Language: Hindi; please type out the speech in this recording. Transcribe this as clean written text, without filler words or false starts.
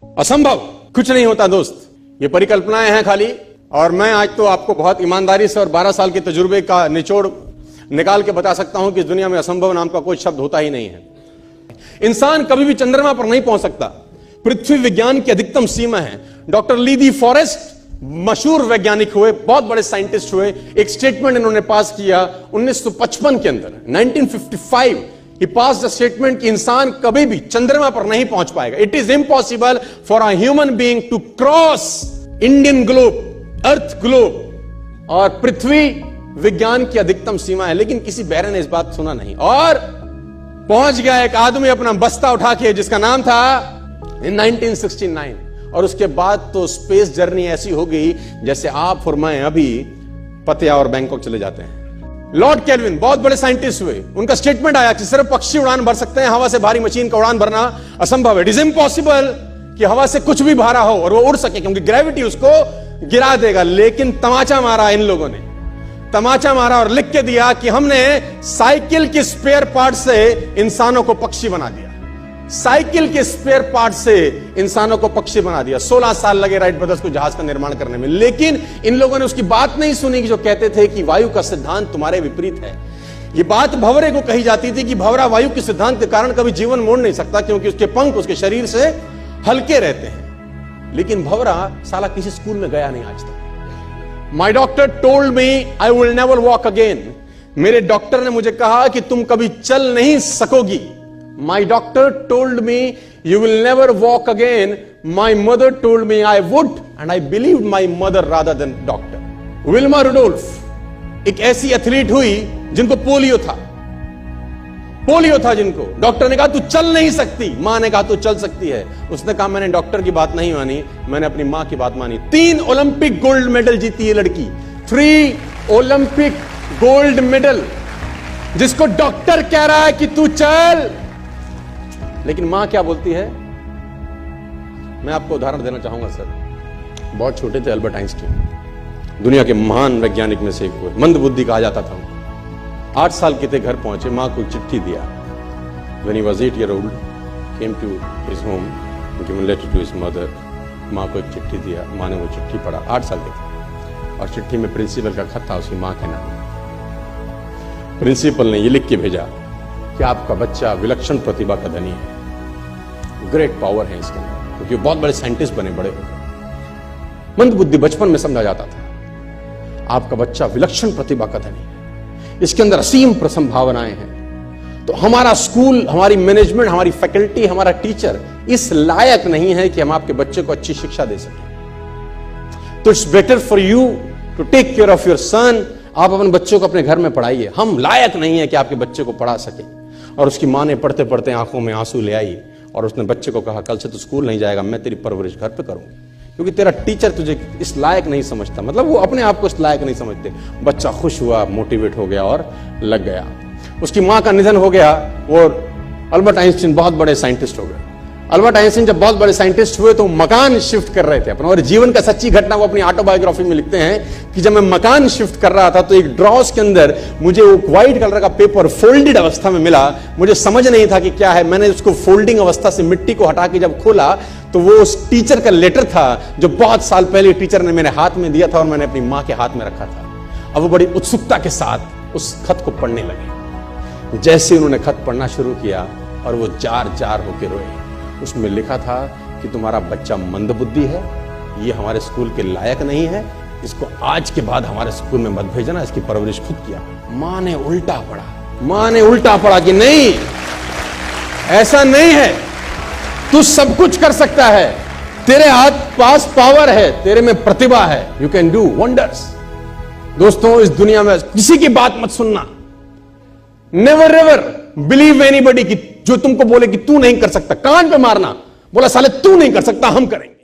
असंभव कुछ नहीं होता दोस्त, ये परिकल्पनाएं हैं खाली। और मैं आज तो आपको बहुत ईमानदारी से और 12 साल के तजुर्बे का निचोड़ निकाल के बता सकता हूं कि इस दुनिया में असंभव नाम का कोई शब्द होता ही नहीं है। इंसान कभी भी चंद्रमा पर नहीं पहुंच सकता, पृथ्वी विज्ञान की अधिकतम सीमा है। डॉक्टर ली दी फॉरेस्ट मशहूर वैज्ञानिक हुए, बहुत बड़े साइंटिस्ट हुए। एक स्टेटमेंट इन्होंने पास किया 1955 के अंदर, 1955 ही पास द स्टेटमेंट कि इंसान कभी भी चंद्रमा पर नहीं पहुंच पाएगा। It is impossible for a human being to cross Indian globe, earth globe. और पृथ्वी विज्ञान की अधिकतम सीमा है, लेकिन किसी बहरे ने इस बात सुना नहीं और पहुंच गया एक आदमी अपना बस्ता उठा के, जिसका नाम था इन 1969। और उसके बाद तो स्पेस जर्नी ऐसी हो गई जैसे आप और मैं अभी पतिया और बैंकॉक चले जाते हैं। लॉर्ड केल्विन बहुत बड़े साइंटिस्ट हुए, उनका स्टेटमेंट आया कि सिर्फ पक्षी उड़ान भर सकते हैं, हवा से भारी मशीन का उड़ान भरना असंभव है। इट इज इम्पॉसिबल कि हवा से कुछ भी भारा हो और वो उड़ सके, क्योंकि ग्रेविटी उसको गिरा देगा। लेकिन तमाचा मारा इन लोगों ने, तमाचा मारा और लिख के दिया कि हमने साइकिल के स्पेयर पार्ट से इंसानों को पक्षी बना दिया। साइकिल के स्पेयर पार्ट से इंसानों को पक्षी बना दिया। 16 साल लगे राइट ब्रदर्स को जहाज का निर्माण करने में, लेकिन इन लोगों ने उसकी बात नहीं सुनी कि जो कहते थे कि वायु का सिद्धांत तुम्हारे विपरीत है। यह बात भंवरे को कही जाती थी कि भंवरा वायु के सिद्धांत के कारण कभी जीवन मोड़ नहीं सकता, क्योंकि उसके पंख उसके शरीर से हल्के रहते हैं। लेकिन भंवरा साला किसी स्कूल में गया नहीं आज तक। माई doctor told me I will never walk again. मेरे डॉक्टर ने मुझे कहा कि तुम कभी चल नहीं सकोगी। My doctor told me you will never walk again. My mother told me I would, and I believed my mother rather than doctor. Wilma Rudolph एक ऐसी एथलीट हुई जिनको पोलियो था जिनको डॉक्टर ने कहा तू चल नहीं सकती, मां ने कहा तू चल सकती है। उसने कहा मैंने डॉक्टर की बात नहीं मानी, मैंने अपनी मां की बात मानी। 3 ओलंपिक गोल्ड मेडल जीती है लड़की, 3 ओलंपिक गोल्ड मेडल, जिसको डॉक्टर कह रहा है कि तू चल। लेकिन मां क्या बोलती है? मैं आपको उदाहरण देना चाहूंगा सर। बहुत छोटे थे अल्बर्ट आइंस्टीन, दुनिया के महान वैज्ञानिक में से एक हुए, मंद बुद्धि कहा जाता था। 8 साल के थे, घर पहुंचे, मां को चिट्ठी दिया। When he was 8 years old, came to his home, given letter to his mother. मां को एक चिट्ठी दिया, मां ने वो चिट्ठी पढ़ा। 8 साल के थे और चिट्ठी में प्रिंसिपल का खत था उसकी मां के नाम। प्रिंसिपल ने ये लिख के भेजा कि आपका बच्चा विलक्षण प्रतिभा का धनी है, ग्रेट पावर है इसके अंदर, क्योंकि बहुत बड़े साइंटिस्ट बने, बड़े हो गए। मंद बुद्धि बचपन में समझा जाता था। आपका बच्चा विलक्षण प्रतिभा का धनी है, इसके अंदर असीम संभावनाएं हैं। तो हमारा स्कूल, हमारी मैनेजमेंट, हमारी फैकल्टी, हमारा टीचर इस लायक नहीं है कि हम आपके बच्चे को अच्छी शिक्षा दे सकें। तो it's better for you to take care of your son. आप अपने बच्चों को अपने घर में पढ़ाइए, हम लायक नहीं है कि आपके बच्चे को पढ़ा सके। और उसकी मां ने पढ़ते पढ़ते आंखों में आंसू ले आई और उसने बच्चे को कहा कल से तू स्कूल नहीं जाएगा, मैं तेरी परवरिश घर पे करूंगी, क्योंकि तेरा टीचर तुझे इस लायक नहीं समझता। मतलब वो अपने आप को इस लायक नहीं समझते। बच्चा खुश हुआ, मोटिवेट हो गया और लग गया। उसकी मां का निधन हो गया और अल्बर्ट आइंस्टीन बहुत बड़े साइंटिस्ट हो गए। अल्बर्ट आइंस्टीन जब बहुत बड़े साइंटिस्ट हुए तो मकान शिफ्ट कर रहे थे अपना, और जीवन का सच्ची घटना वो अपनी ऑटोबायोग्राफी में लिखते हैं कि जब मैं मकान शिफ्ट कर रहा था तो एक ड्रॉस के अंदर मुझे वो व्हाइट कलर का पेपर फोल्डेड अवस्था में मिला। मुझे समझ नहीं था कि क्या है। मैंने उसको फोल्डिंग अवस्था से मिट्टी को हटा के जब खोला तो वो उस टीचर का लेटर था जो बहुत साल पहले टीचर ने मेरे हाथ में दिया था और मैंने अपनी मां के हाथ में रखा था। अब वो बड़ी उत्सुकता के साथ उस खत को पढ़ने लगे। जैसे उन्होंने खत पढ़ना शुरू किया और वो जार जार होके रोए। उसमें लिखा था कि तुम्हारा बच्चा मंदबुद्धि है, ये हमारे स्कूल के लायक नहीं है, इसको आज के बाद हमारे स्कूल में मत भेजना, इसकी परवरिश खुद किया। मां ने उल्टा पढ़ा कि नहीं, ऐसा नहीं है, तू सब कुछ कर सकता है, तेरे हाथ पास पावर है, तेरे में प्रतिभा है, यू कैन डू वंडर्स। दोस्तों, इस दुनिया में किसी की बात मत सुनना। नेवर एवर बिलीव एनीबॉडी कि जो तुमको बोले कि तू नहीं कर सकता, कान पे मारना, बोला साले तू नहीं कर सकता, हम करेंगे।